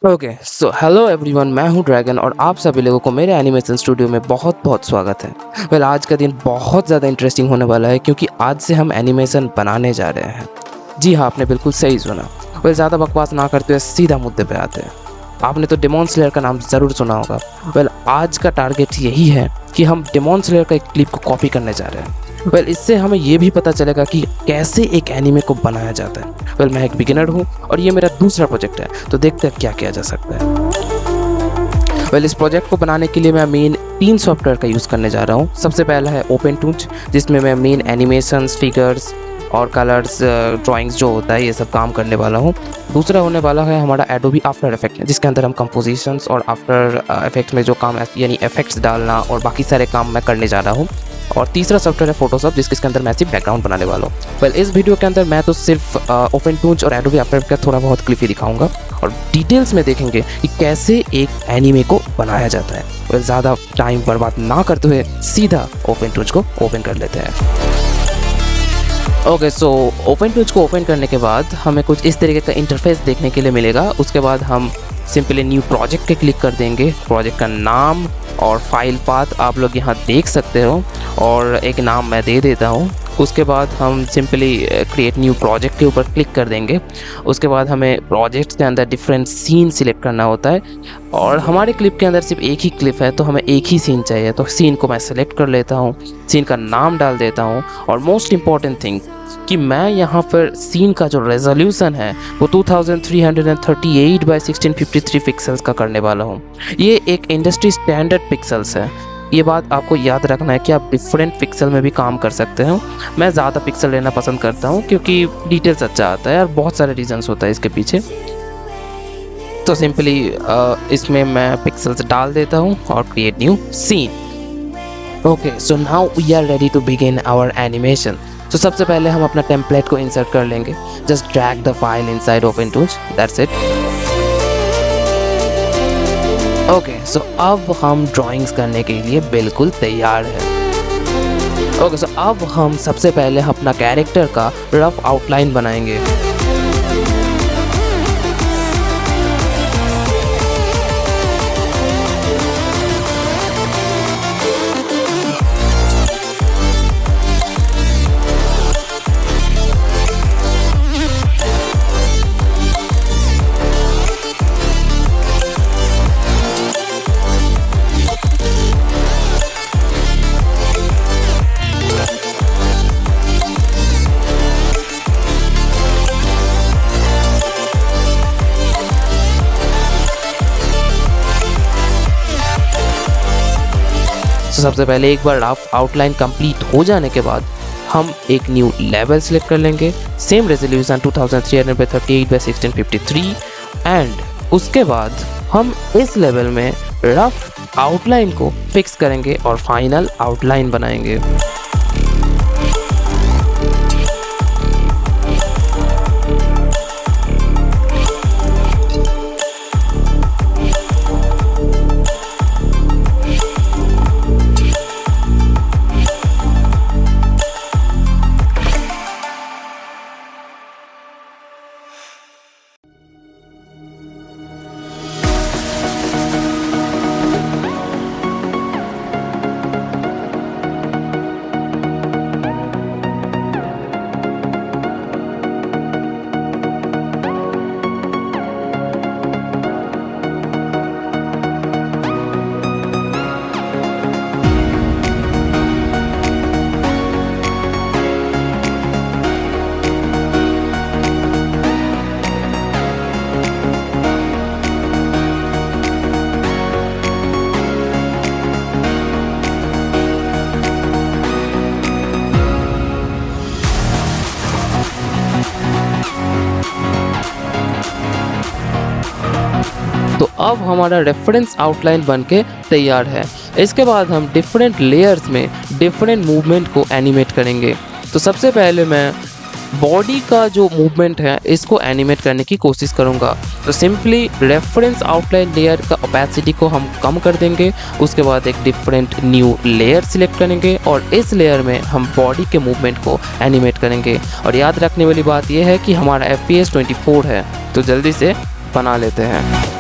Okay so hello everyone, मैं हूं dragon और आप सभी लोगों को मेरे एनिमेशन स्टूडियो में बहुत बहुत स्वागत है। आज का दिन बहुत ज़्यादा इंटरेस्टिंग होने वाला है क्योंकि आज से हम एनिमेशन बनाने जा रहे हैं। जी हाँ, आपने बिल्कुल सही सुना। ज़्यादा बकवास ना करते हुए सीधा मुद्दे पे आते हैं। आपने तो डेमन स्लेयर का नाम ज़रूर सुना होगा। आज का टारगेट यही है कि हम डेमन स्लेयर का एक क्लिप को कॉपी करने जा रहे हैं। इससे हमें ये भी पता चलेगा कि कैसे एक एनीमे को बनाया जाता है। मैं एक बिगिनर हूँ और ये मेरा दूसरा प्रोजेक्ट है, तो देखते हैं क्या किया जा सकता है। इस प्रोजेक्ट को बनाने के लिए मैं मेन 3 सॉफ्टवेयर का यूज़ करने जा रहा हूँ। सबसे पहला है ओपेनटून, जिसमें मैं मेन एनिमेशंस, फिगर्स और कलर्स, ड्राइंग्स जो होता है ये सब काम करने वाला हूँ। दूसरा होने वाला है हमारा एडोबी आफ्टर इफेक्ट, जिसके अंदर हम कंपोजिशंस और आफ्टर इफेक्ट्स में जो काम यानी इफेक्ट्स डालना और बाकी सारे काम मैं करने जा रहा हूँ। और तीसरा सॉफ्टवेयर है फोटोशॉप, जिसके अंदर मैं सिर्फ बैकग्राउंड बनाने वाला हूँ। इस वीडियो के अंदर मैं तो सिर्फ ओपेनटून और एडोबी आफ्टर इफेक्ट का थोड़ा बहुत क्लिप ही दिखाऊंगा और डिटेल्स में देखेंगे कि कैसे एक एनीमे को बनाया जाता है। ज़्यादा टाइम बर्बाद ना करते हुए सीधा ओपेनटून को ओपन कर लेते हैं। ओके सो ओपेनटून को ओपन करने के बाद हमें कुछ इस तरीके का इंटरफेस देखने के लिए मिलेगा। उसके बाद हम सिंपली न्यू प्रोजेक्ट पे क्लिक कर देंगे। प्रोजेक्ट का नाम और फाइल पाथ आप लोग यहाँ देख सकते हो और एक नाम मैं दे देता हूँ। उसके बाद हम सिंपली क्रिएट न्यू प्रोजेक्ट के ऊपर क्लिक कर देंगे। उसके बाद हमें प्रोजेक्ट के अंदर डिफरेंट सीन सिलेक्ट करना होता है और हमारे क्लिप के अंदर सिर्फ एक ही क्लिप है तो हमें एक ही सीन चाहिए। तो सीन को मैं सेलेक्ट कर लेता हूँ, सीन का नाम डाल देता हूँ और मोस्ट इम्पॉर्टेंट थिंग कि मैं यहाँ पर सीन का जो रेजोल्यूशन है वो 2338 बाई 1653 पिक्सल्स का करने वाला हूँ। ये एक इंडस्ट्री स्टैंडर्ड पिक्सल्स है। ये बात आपको याद रखना है कि आप डिफरेंट पिक्सल में भी काम कर सकते हो। मैं ज़्यादा पिक्सल लेना पसंद करता हूँ क्योंकि डिटेल्स अच्छा आता है और बहुत सारे रीजंस होता है इसके पीछे। तो सिंपली इसमें मैं पिक्सल्स डाल देता हूँ और create new scene. Okay so now we are ready to begin our animation. तो सबसे पहले हम अपना टेम्पलेट को इंसर्ट कर लेंगे। Just drag the file inside OpenToonz, that's it. Okay so अब हम ड्राइंग्स करने के लिए बिल्कुल तैयार हैं। ओके सो अब हम सबसे पहले अपना कैरेक्टर का रफ आउटलाइन बनाएंगे। तो सबसे पहले एक बार आउटलाइन कंप्लीट हो जाने के बाद हम एक न्यू लेवल सेलेक्ट कर लेंगे। सेम रेजोल्यूशन 2338 बाई 1653 एंड उसके बाद हम इस लेवल में रफ आउटलाइन को फिक्स करेंगे और फाइनल आउटलाइन बनाएंगे। तो अब हमारा रेफरेंस आउटलाइन बनके तैयार है। इसके बाद हम डिफरेंट लेयर्स में डिफरेंट मूवमेंट को एनिमेट करेंगे। तो सबसे पहले मैं बॉडी का जो मूवमेंट है इसको एनिमेट करने की कोशिश करूँगा। तो सिंपली रेफरेंस आउटलाइन लेयर का ओपेसिटी को हम कम कर देंगे। उसके बाद एक डिफरेंट न्यू लेयर सिलेक्ट करेंगे और इस लेयर में हम बॉडी के मूवमेंट को एनिमेट करेंगे। और याद रखने वाली बात यह है कि हमारा FPS 24 है, तो जल्दी से बना लेते हैं।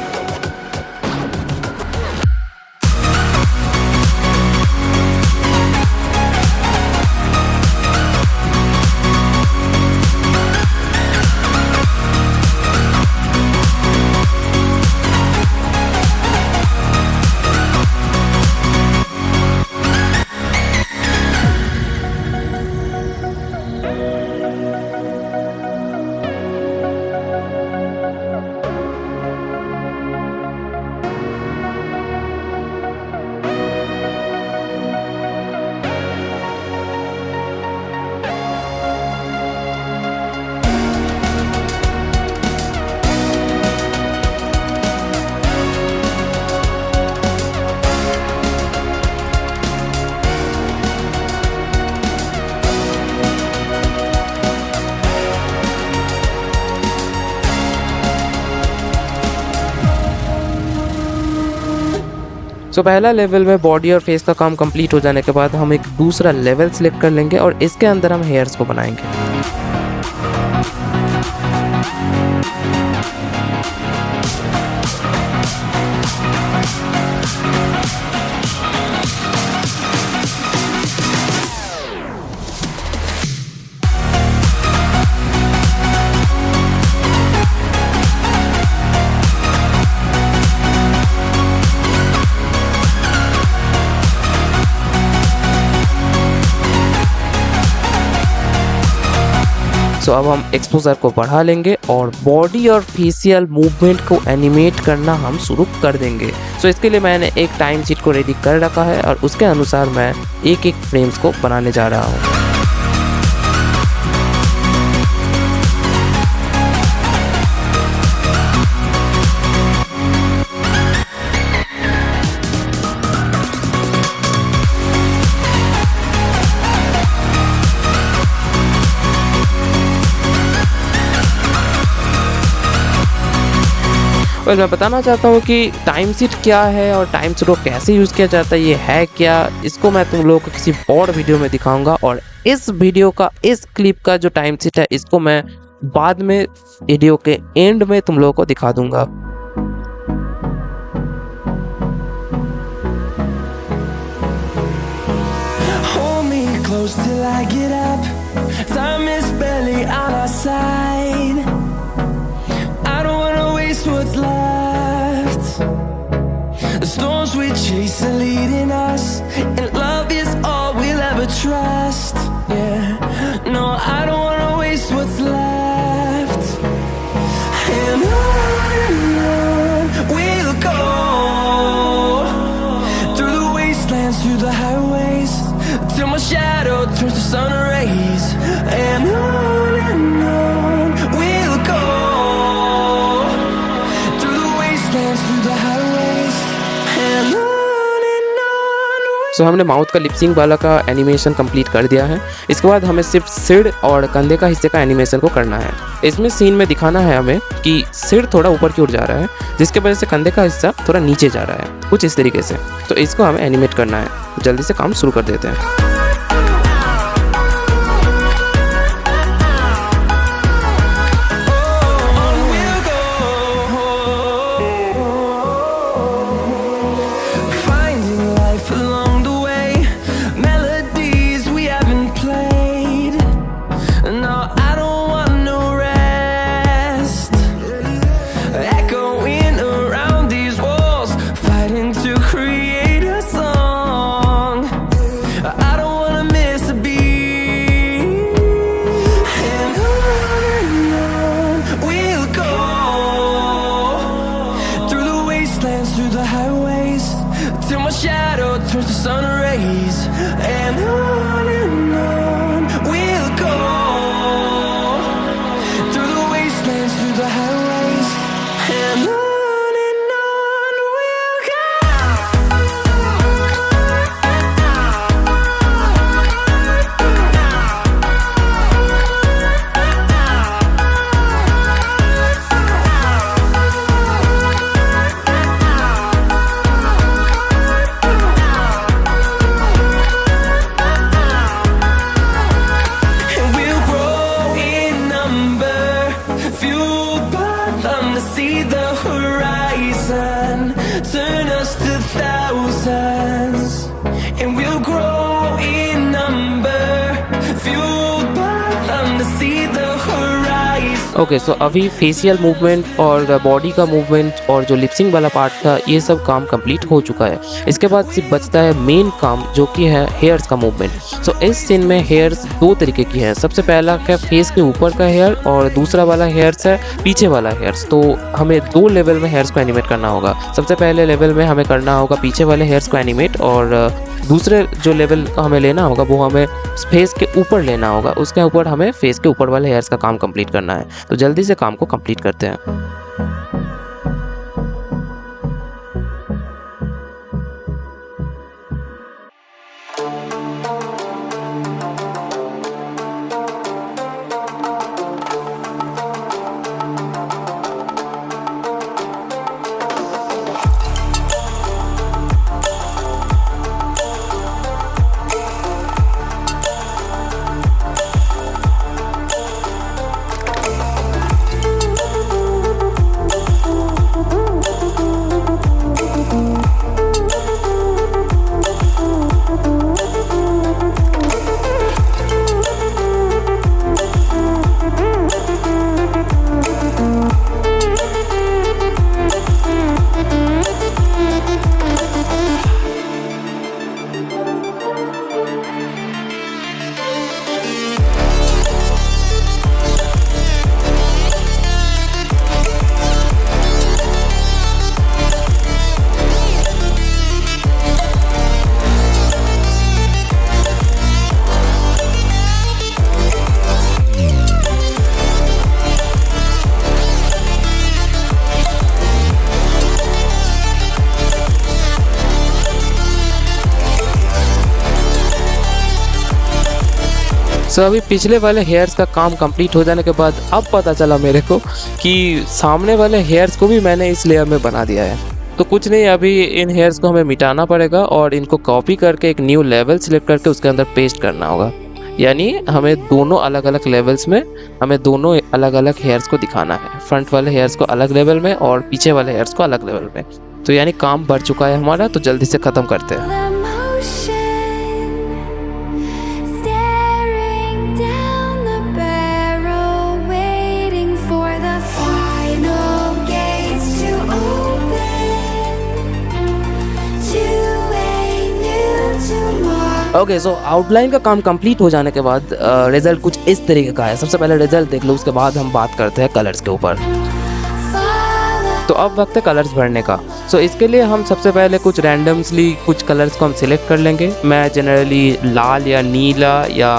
सो पहला लेवल में बॉडी और फेस का काम कंप्लीट हो जाने के बाद हम एक दूसरा लेवल सिलेक्ट कर लेंगे और इसके अंदर हम हेयर्स को बनाएंगे। सो अब हम एक्सपोजर को बढ़ा लेंगे और बॉडी और फेशियल मूवमेंट को एनिमेट करना हम शुरू कर देंगे। सो इसके लिए मैंने एक टाइम शीट को रेडी कर रखा है और उसके अनुसार मैं एक एक फ्रेम्स को बनाने जा रहा हूँ। मैं बताना चाहता हूँ कि टाइम शीट क्या है और टाइम शीट को कैसे यूज़ किया जाता है, ये है क्या, इसको मैं तुम लोगों को किसी और वीडियो में दिखाऊंगा। और इस वीडियो का, इस क्लिप का जो टाइम शीट है, इसको मैं बाद में वीडियो के एंड में तुम लोगों को दिखा दूंगा। What's left? The storms we chase are leading us, and love is all we'll ever trust. Yeah, no, I don't wanna waste what's left. And on we'll go, through the wastelands, through the highways, till my shadow turns to sun rays. And on we'll go, सो हमने mouth का lip sync वाला का animation complete कर दिया है। इसके बाद हमें सिर्फ सिर और कंधे का हिस्से का एनिमेशन को करना है। इसमें सीन में दिखाना है हमें कि सिर थोड़ा ऊपर की ओर जा रहा है, जिसके वजह से कंधे का हिस्सा थोड़ा नीचे जा रहा है, कुछ इस तरीके से। तो इसको हमें एनिमेट करना है। जल्दी से काम शुरू कर देते हैं। Through the highways, till my shadow turns to sun rays. And on we'll go, through the wastelands, through the highways. And on we'll go. See the horizon, turn us to thousands, and we'll grow in number, fueled by them to see the horizon. Okay, so अभी facial movement और body का movement और जो lip sync वाला part था, ये सब काम कंप्लीट हो चुका है। इसके बाद सिर्फ बचता है मेन काम, जो कि है हेयर्स का मूवमेंट। सो इस सीन में हेयर्स दो तरीके की है। सबसे पहला है फेस के ऊपर का हेयर और दूसरा वाला हेयर्स है पीछे वाला हेयर्स। तो हमें दो लेवल में हेयर्स को एनिमेट करना होगा। सबसे पहले लेवल में हमें करना होगा पीछे वाले हेयर्स को एनिमेट, और दूसरे जो लेवल का हमें लेना होगा वो हमें फेस के ऊपर लेना होगा। उसके ऊपर हमें फेस के ऊपर वाले हेयर्स का काम कंप्लीट करना है। तो जल्दी से काम को कंप्लीट करते हैं। सो अभी पिछले वाले हेयर्स का काम कंप्लीट हो जाने के बाद अब पता चला मेरे को कि सामने वाले हेयर्स को भी मैंने इस लेयर में बना दिया है। तो कुछ नहीं, अभी इन हेयर्स को हमें मिटाना पड़ेगा और इनको कॉपी करके एक न्यू लेवल सिलेक्ट करके उसके अंदर पेस्ट करना होगा। यानी हमें दोनों अलग अलग लेवल्स में हमें दोनों अलग अलग हेयर्स को दिखाना है, फ्रंट वाले हेयर्स को अलग लेवल में और पीछे वाले हेयर्स को अलग लेवल में। तो यानी काम बढ़ चुका है हमारा, तो जल्दी से ख़त्म करते हैं। ओके, सो आउटलाइन का काम कंप्लीट हो जाने के बाद रिजल्ट कुछ इस तरीके का है। सबसे पहले रिजल्ट देख लो, उसके बाद हम बात करते हैं कलर्स के ऊपर। तो अब वक्त है कलर्स भरने का। सो इसके लिए हम सबसे पहले कुछ रैंडमली कुछ कलर्स को हम सिलेक्ट कर लेंगे। मैं जनरली लाल या नीला या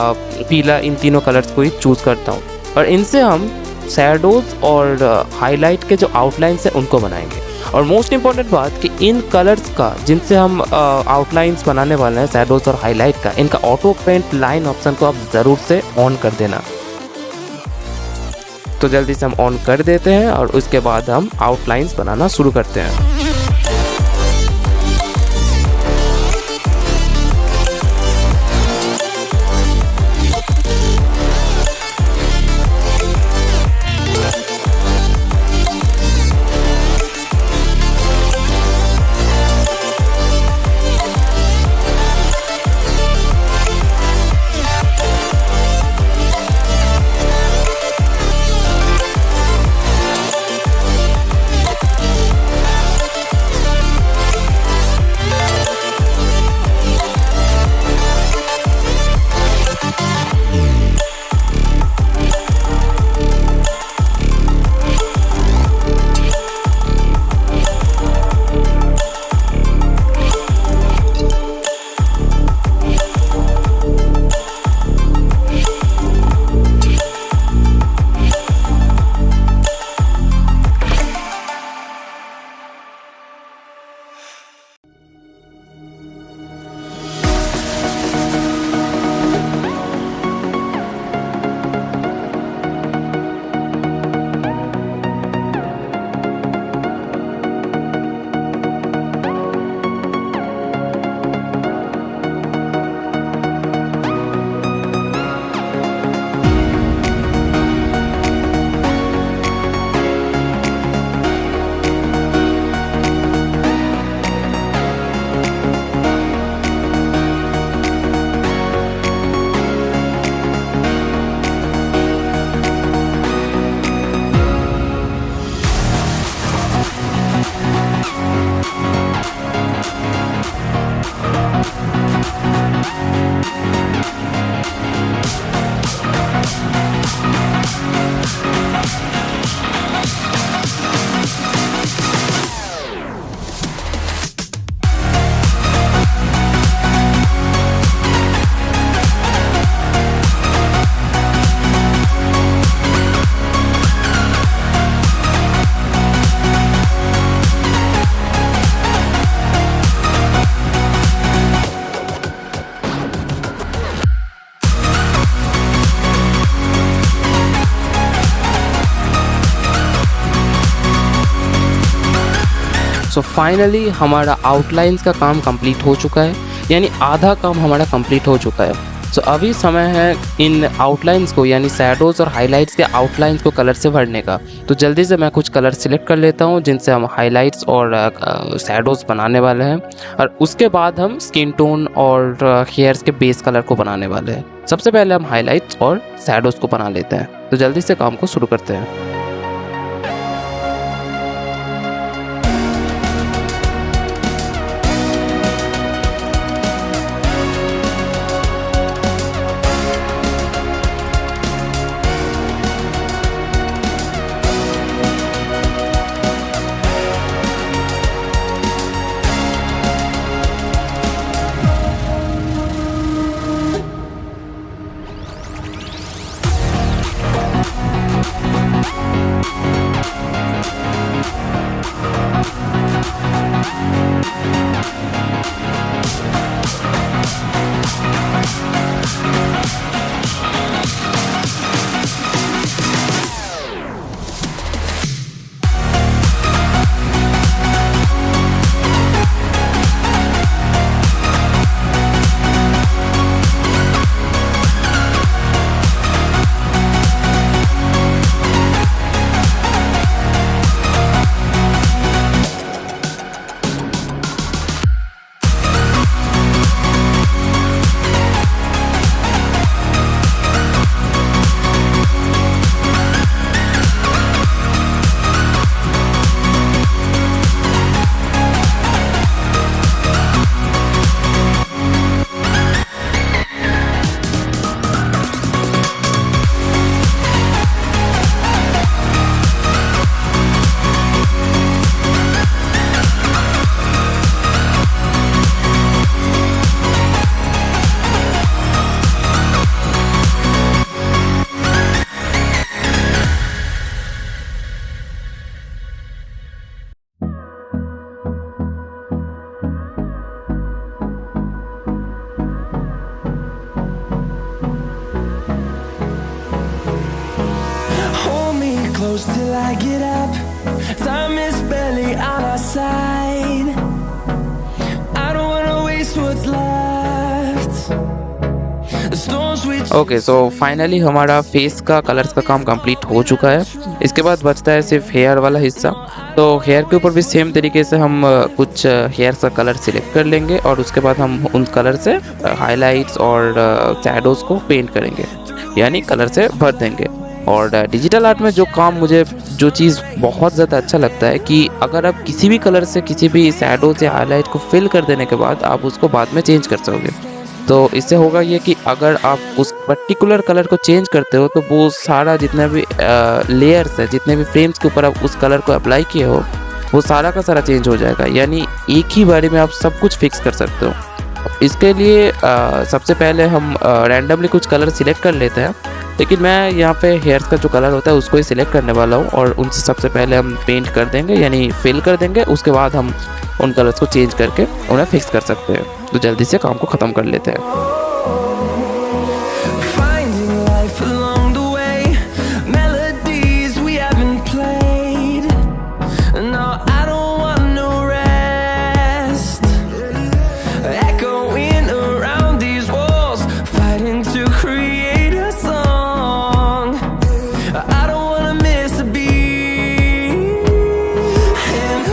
पीला, इन तीनों कलर्स को ही चूज़ करता हूँ और इनसे हम शैडोज़ और हाईलाइट के जो आउटलाइंस हैं उनको बनाएंगे। और मोस्ट इम्पॉर्टेंट बात कि इन कलर्स का जिनसे हम आउटलाइंस बनाने वाले हैं, शैडोज़ और हाईलाइट का, इनका ऑटो पेंट लाइन ऑप्शन को आप ज़रूर से ऑन कर देना। तो जल्दी से हम ऑन कर देते हैं और उसके बाद हम आउटलाइंस बनाना शुरू करते हैं। सो फाइनली हमारा आउटलाइंस का काम कंप्लीट हो चुका है, यानी आधा काम हमारा कंप्लीट हो चुका है। सो अभी समय है इन आउटलाइंस को, यानी शैडोज़ और हाइलाइट्स के आउटलाइंस को कलर से भरने का। तो जल्दी से मैं कुछ कलर सिलेक्ट कर लेता हूँ जिनसे हम हाइलाइट्स और शैडोज़ बनाने वाले हैं, और उसके बाद हम स्किन टोन और हेयर्स के बेस कलर को बनाने वाले हैं। सबसे पहले हम हाइलाइट्स और शैडोज़ को बना लेते हैं। तो जल्दी से काम को शुरू करते हैं। close till I get up. Time is barely on our side. I don't wanna waste what's left. The storms we okay, so finally हमारा फेस का कलर्स का काम कंप्लीट हो चुका है। इसके बाद बचता है सिर्फ हेयर वाला हिस्सा। तो हेयर के ऊपर भी सेम तरीके से हम कुछ हेयर का कलर सिलेक्ट कर लेंगे और उसके बाद हम उन कलर से हाइलाइट्स और शैडोज़ को पेंट करेंगे, यानी कलर से भर देंगे। और डिजिटल आर्ट में जो चीज़ बहुत ज़्यादा अच्छा लगता है कि अगर आप किसी भी कलर से किसी भी शैडो से हाईलाइट को फिल कर देने के बाद आप उसको बाद में चेंज कर सकोगे। तो इससे होगा ये कि अगर आप उस पर्टिकुलर कलर को चेंज करते हो तो वो सारा जितना भी लेयर्स है, जितने भी फ्रेम्स के ऊपर आप उस कलर को अप्लाई किए हो, वो सारा का सारा चेंज हो जाएगा। यानी एक ही बारी में आप सब कुछ फिक्स कर सकते हो। इसके लिए सबसे पहले हम रैंडमली कुछ कलर सिलेक्ट कर लेते हैं, लेकिन मैं यहाँ पे हेयर्स का जो कलर होता है उसको ही सिलेक्ट करने वाला हूँ और उनसे सबसे पहले हम पेंट कर देंगे, यानी फिल कर देंगे। उसके बाद हम उन कलर्स को चेंज करके उन्हें फिक्स कर सकते हैं। तो जल्दी से काम को ख़त्म कर लेते हैं। finding life along the way, melodies we haven't played. No, I don't want no rest. Echoing around these walls, fighting to create a song. I don't wanna miss a beat. And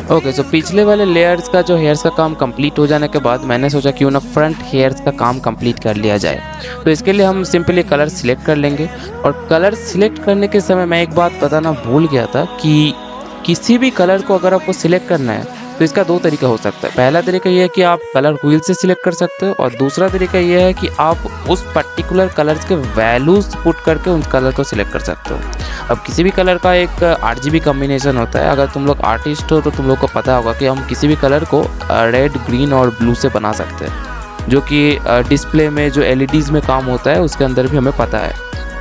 on okay, so पिछले वाले layers का जो hairs का काम complete हो जाने के बाद मैंने सोचा क्यों ना फ्रंट हेयर्स का काम कंप्लीट कर लिया जाए। तो इसके लिए हम सिंपली कलर सिलेक्ट कर लेंगे और कलर सिलेक्ट करने के समय मैं एक बात बताना भूल गया था कि किसी भी कलर को अगर आपको सिलेक्ट करना है तो इसका दो तरीका हो सकता है। पहला तरीका ये है कि आप कलर व्हील से सिलेक्ट कर सकते हो और दूसरा तरीका ये है कि आप उस पर्टिकुलर कलर्स के वैल्यूज़ पुट करके उन कलर को सिलेक्ट कर सकते हो। अब किसी भी कलर का एक RGB कम्बिनेशन होता है। अगर तुम लोग आर्टिस्ट हो तो तुम लोग को पता होगा कि हम किसी भी कलर को रेड, ग्रीन और ब्लू से बना सकते हैं, जो कि डिस्प्ले में जो LEDs में काम होता है उसके अंदर भी हमें पता है।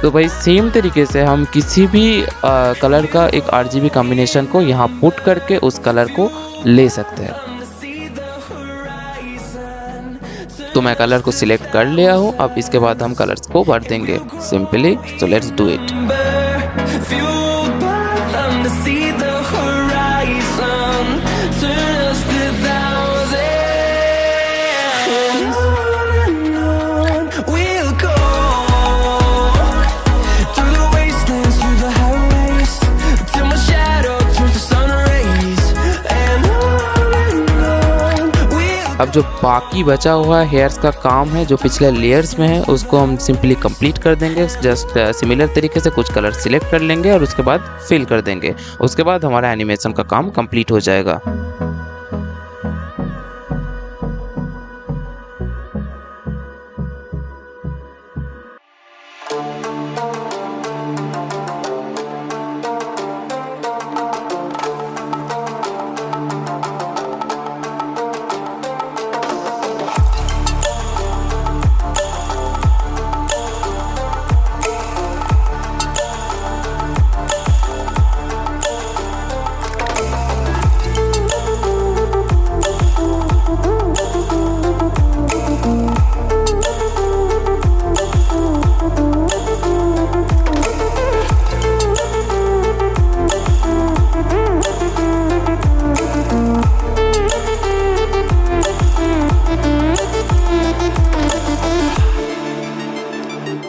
तो भाई सेम तरीके से हम किसी भी कलर का एक RGB कम्बिनेशन को यहाँ पुट करके उस कलर को ले सकते हैं। see the horizon. तो मैं कलर को सिलेक्ट कर लिया हूँ। अब इसके बाद हम कलर्स को भर देंगे simply. So let's do it. Fueled by them to see the horizon, turn us to thousands. And on we'll go, through the wastelands, through the highways, till my shadow turns to sun rays. And on we'll अब जो बाकी बचा हुआ hairs का काम है जो पिछले लेयर्स में है उसको हम सिंपली कंप्लीट कर देंगे। जस्ट सिमिलर तरीके से कुछ कलर सिलेक्ट कर लेंगे और उसके बाद फिल कर देंगे। उसके बाद हमारा एनिमेशन का काम कंप्लीट हो जाएगा।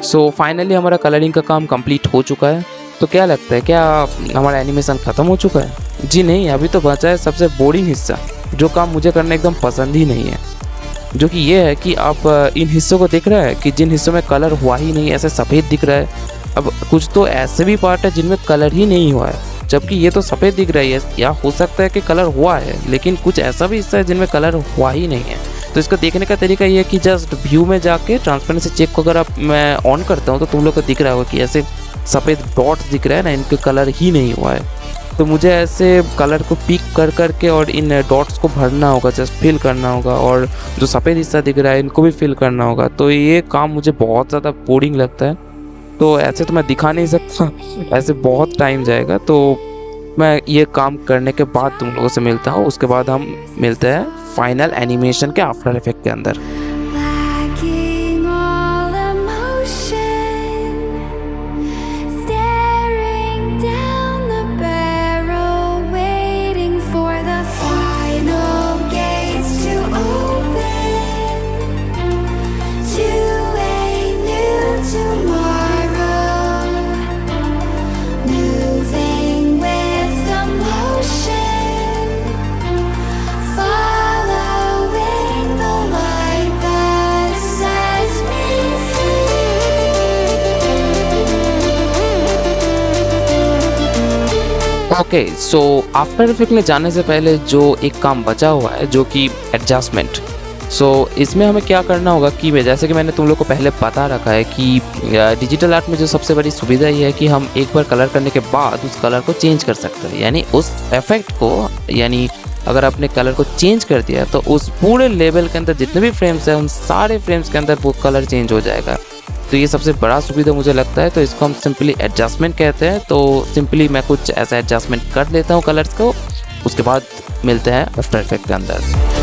सो फाइनली हमारा कलरिंग का काम कंप्लीट हो चुका है। तो क्या लगता है, क्या हमारा एनिमेशन ख़त्म हो चुका है? जी नहीं, अभी तो बचा है सबसे बोरिंग हिस्सा, जो काम मुझे करना एकदम पसंद ही नहीं है, जो कि ये है कि आप इन हिस्सों को देख रहे हैं कि जिन हिस्सों में कलर हुआ ही नहीं, ऐसे सफ़ेद दिख रहा है। अब कुछ तो ऐसे भी पार्ट है जिनमें कलर ही नहीं हुआ है, जबकि ये तो सफ़ेद दिख रही है, या हो सकता है कि कलर हुआ है, लेकिन कुछ ऐसा भी हिस्सा है जिनमें कलर हुआ ही नहीं है। तो इसको देखने का तरीका ये है कि जस्ट व्यू में जाके ट्रांसपेरेंसी चेक को अगर आप मैं ऑन करता हूँ तो तुम लोग को दिख रहा होगा कि ऐसे सफ़ेद डॉट्स दिख रहे हैं ना, इनके कलर ही नहीं हुआ है। तो मुझे ऐसे कलर को पिक कर करके और इन डॉट्स को भरना होगा, जस्ट फिल करना होगा, और जो सफ़ेद हिस्सा दिख रहा है इनको भी फिल करना होगा। तो ये काम मुझे बहुत ज़्यादा बोरिंग लगता है। तो ऐसे तो मैं दिखा नहीं सकता, ऐसे बहुत टाइम जाएगा। तो मैं ये काम करने के बाद तुम लोगों से मिलता हूँ। उसके बाद हम मिलते हैं फाइनल एनिमेशन के आफ्टर इफेक्ट के अंदर। Lacking all emotion, okay, so after effect में जाने से पहले जो एक काम बचा हुआ है जो कि एडजस्टमेंट। सो इसमें हमें क्या करना होगा कि जैसे कि मैंने तुम लोग को पहले बता रखा है कि डिजिटल आर्ट में जो सबसे बड़ी सुविधा ये है कि हम एक बार कलर करने के बाद उस कलर को चेंज कर सकते हैं, यानी उस इफेक्ट को, यानी अगर आपने कलर को चेंज कर दिया तो उस पूरे लेवल के अंदर जितने भी फ्रेम्स हैं उन सारे फ्रेम्स के अंदर वो कलर चेंज हो जाएगा। तो ये सबसे बड़ा सुविधा मुझे लगता है, तो इसको हम सिंपली एडजस्टमेंट कहते हैं। तो सिंपली मैं कुछ ऐसा एडजस्टमेंट कर लेता हूँ कलर्स को, उसके बाद मिलते हैं आफ्टर इफेक्ट के अंदर।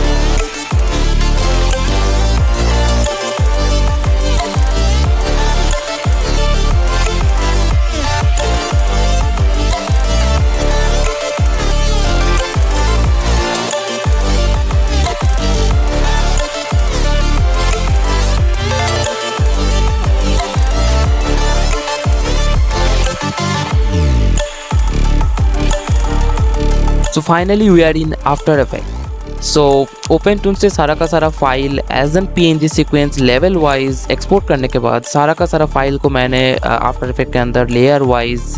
So finally we are in After Effect. So Open Toonz से सारा का सारा file as an PNG sequence level wise export करने के बाद सारा का सारा फाइल को मैंने आफ्टर इफेक्ट के अंदर लेयर वाइज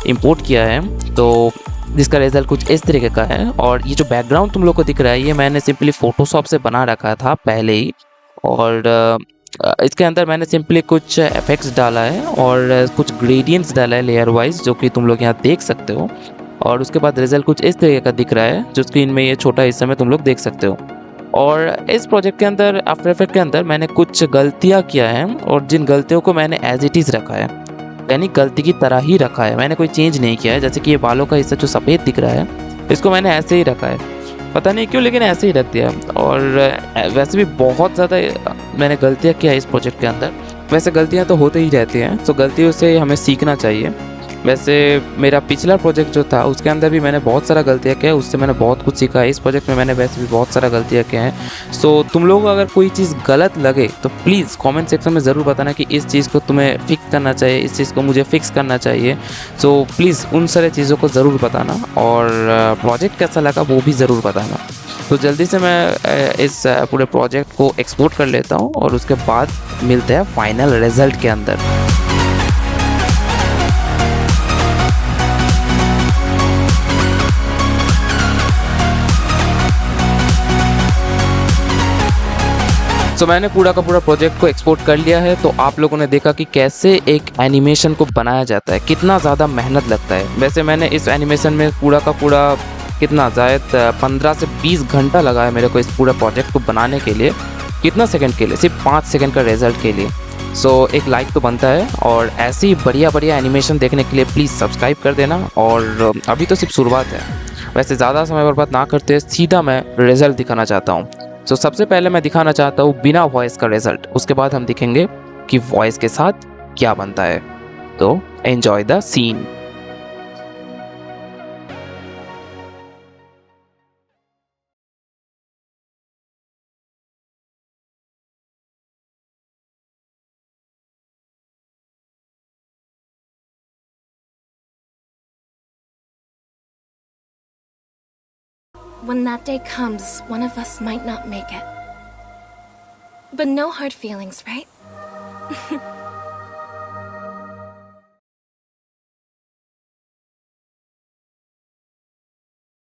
इंपोर्ट किया है। तो जिसका रिजल्ट कुछ इस तरीके का है। और ये जो बैकग्राउंड तुम लोग को दिख रहा है ये मैंने सिंपली फोटोशॉप से बना रखा था पहले ही, और इसके अंदर मैंने सिंपली कुछ इफेक्ट्स डाला है और कुछ ग्रेडियंट्स डाला है लेयर वाइज, जो कि तुम लोग यहाँ देख सकते हो। और उसके बाद रिजल्ट कुछ इस तरीके का दिख रहा है जो स्क्रीन में ये छोटा हिस्सा में तुम लोग देख सकते हो। और इस प्रोजेक्ट के अंदर आफ्टर इफेक्ट के अंदर मैंने कुछ गलतियाँ किया है, और जिन गलतियों को मैंने एज इट इज़ रखा है, यानी गलती की तरह ही रखा है, मैंने कोई चेंज नहीं किया है। जैसे कि ये बालों का हिस्सा जो सफ़ेद दिख रहा है इसको मैंने ऐसे ही रखा है, पता नहीं क्यों लेकिन ऐसे ही रख दिया। और वैसे भी बहुत ज़्यादा मैंने गलतियाँ किया है इस प्रोजेक्ट के अंदर। वैसे गलतियाँ तो होती ही रहती हैं, तो गलतियों से हमें सीखना चाहिए। वैसे मेरा पिछला प्रोजेक्ट जो था उसके अंदर भी मैंने बहुत सारा गलतियाँ किया है, उससे मैंने बहुत कुछ सीखा है। इस प्रोजेक्ट में मैंने वैसे भी बहुत सारा गलतियाँ किया हैं। सो तुम लोग अगर कोई चीज़ गलत लगे तो प्लीज़ कमेंट सेक्शन में ज़रूर बताना कि इस चीज़ को तुम्हें फिक्स करना चाहिए, इस चीज़ को मुझे फिक्स करना चाहिए। सो प्लीज़ उन सारे चीज़ों को ज़रूर बताना, और प्रोजेक्ट कैसा लगा वो भी ज़रूर बताना। तो जल्दी से मैं इस पूरे प्रोजेक्ट को एक्सपोर्ट कर लेता हूँ, और उसके बाद मिलते हैं फाइनल रिजल्ट के अंदर। तो मैंने पूरा का पूरा प्रोजेक्ट को एक्सपोर्ट कर लिया है। तो आप लोगों ने देखा कि कैसे एक एनिमेशन को बनाया जाता है, कितना ज़्यादा मेहनत लगता है। वैसे मैंने इस एनिमेशन में पूरा का पूरा कितना शायद 15 से 20 घंटा लगा है मेरे को इस पूरा प्रोजेक्ट को बनाने के लिए। कितना सेकंड के लिए? सिर्फ 5 सेकंड का रिजल्ट के लिए। सो एक लाइक तो बनता है, और ऐसी बढ़िया बढ़िया एनिमेशन देखने के लिए प्लीज़ सब्सक्राइब कर देना। और अभी तो सिर्फ शुरुआत है। वैसे ज़्यादा समय बर्बाद ना करते सीधा मैं रिजल्ट दिखाना चाहता हूँ। तो सबसे पहले मैं दिखाना चाहता हूँ बिना वॉइस का रिजल्ट, उसके बाद हम दिखेंगे कि वॉइस के साथ क्या बनता है। तो enjoy the scene. When that day comes, one of us might not make it. But no hard feelings, right?